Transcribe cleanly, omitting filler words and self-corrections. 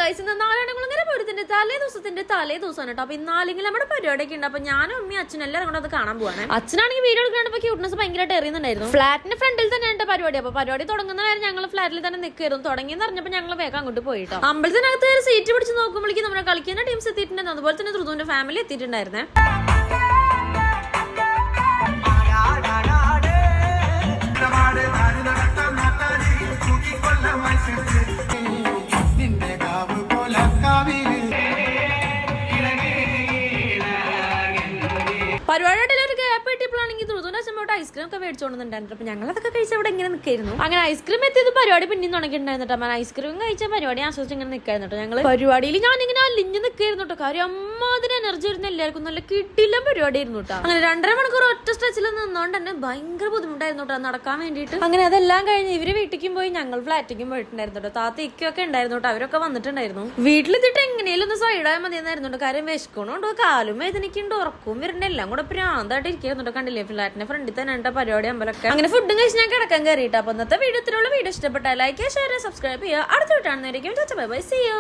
Guys ഇന്ന് നാരായണകുളങ്ങര പൂരത്തിന്റെ തലേ ദിവസമാണ് കേട്ടോ. അപ്പൊ ഇന്നാലെങ്കിലും നമ്മുടെ പരിപാടിയൊക്കെ ഉണ്ട്. അപ്പൊ ഞാനും അമ്മയും അച്ഛനും എല്ലാവരും കൂടെ അത് കാണാൻ പോവാണ്. അച്ഛനാണെങ്കിൽ വീഡിയോ എടുക്കാണ്ട് ക്യൂട്ട്നസ് ഭയങ്കരമായിട്ട് എറിയുന്നുണ്ടായിരുന്നു. ഫ്ലാറ്റിന്റെ ഫ്രണ്ടിൽ തന്നെയാണ് പരിപാടി. അപ്പൊ പരിപാടി തുടങ്ങുന്ന നേരം ഞങ്ങൾ ഫ്ലാറ്റിൽ തന്നെ നിൽക്കായിരുന്നു. തുടങ്ങിയെന്ന് പറഞ്ഞപ്പോൾ ഞങ്ങൾ വേഗം അങ്ങോട്ട് പോയിട്ടോ. അമ്പലത്തിനകത്ത് സീറ്റ് പിടിച്ച് നോക്കുമ്പോഴേക്കും നമ്മുടെ കളിക്കുന്ന ടീംസ് എത്തിയിട്ടുണ്ടായിരുന്നു. അതുപോലെ തന്നെ ധൃതുവിന്റെ ഫാമിലി എത്തിയിട്ടുണ്ടായിരുന്നേ. പരിപാടിയുടെ ഒരു ഗ്യാപ്പ് കിട്ടിയപ്പോഴാണെങ്കിൽ ധൃതുവിന്റെ അച്ഛനോട്ട് ഐസ്ക്രീം ഒക്കെ മേടിച്ചോണ്ടുണ്ടായിരുന്നു. അപ്പൊ ഞങ്ങൾ അതൊക്കെ കഴിച്ച അവിടെ ഇങ്ങനെ നിൽക്കായിരുന്നു. അങ്ങനെ ഐസ്ക്രീം എത്തിയത് പരിപാടി പിന്നെയും തുടങ്ങിയിട്ടുണ്ടായിരുന്നു. അപ്പൊ ഐസ്ക്രീം കഴിച്ച പരിപാടി ആസ്വദിച്ച് ഇങ്ങനെ നിൽക്കായിരുന്നു കേട്ടോ. ഞങ്ങൾ പരിപാടിയിൽ ഞാനിങ്ങനെ അലിഞ്ഞ് നിൽക്കായിരുന്നു കേട്ടോ. കാര്യം അമ്മാതിന് എനർജി വരുന്ന എല്ലാവർക്കും നല്ല കിട്ടില്ല പരിപാടി ആയിരുന്നു കേട്ടോ. അങ്ങനെ 2.5 മണിക്കൂർ ഒറ്റ സ്ട്രെച്ചിൽ നിന്നോണ്ട് തന്നെ ഭയങ്കര ബുദ്ധിമുട്ടായിരുന്നു കേട്ടോ നടക്കാൻ വേണ്ടിയിട്ട്. അങ്ങനെ അതെല്ലാം കഴിഞ്ഞ് ഇവര് വീട്ടിലേക്കും പോയി ഞങ്ങൾ ഫ്ലാറ്റിലേക്കും പോയിട്ടുണ്ടായിരുന്നു കേട്ടോ. താത്ത ഇക്കൊക്കെ ഉണ്ടായിരുന്നു കേട്ടോ. അവരൊക്കെ വന്നിട്ടുണ്ടായിരുന്നു. വീട്ടിലെത്തിയിട്ട് എങ്ങനെയും ഒന്ന് സൈഡായ മതിയെന്നായിരുന്നു കേട്ടോ. കാര്യം വിശക്കണോണ്ടോ കാലും വേദനയ്ക്കുണ്ട് ഉറക്കവും വരുന്നുണ്ട് എല്ലാം കൂടെ പ്രാന്തായിട്ട് ഇരിക്കുന്നുണ്ടോ. കണ്ടില്ലേ ഫ്ലാറ്റിന്റെ ഫ്രണ്ടിൽ തന്നെ ഉണ്ട് പരിപാടി അമ്പലൊക്കെ. അങ്ങനെ ഫുഡും കഴിച്ച് ഞാൻ കിടക്കാൻ കയറിയിട്ട്. അപ്പൊ ഇന്നത്തെ വീഡിയോ ഇഷ്ടപ്പെട്ടാൽ ലൈക്ക് ഷെയർ സബ്സ്ക്രൈബ് ചെയ്യുക. അടുത്ത വീട്ടാണെന്നായിരിക്കും. Bye bye, see U.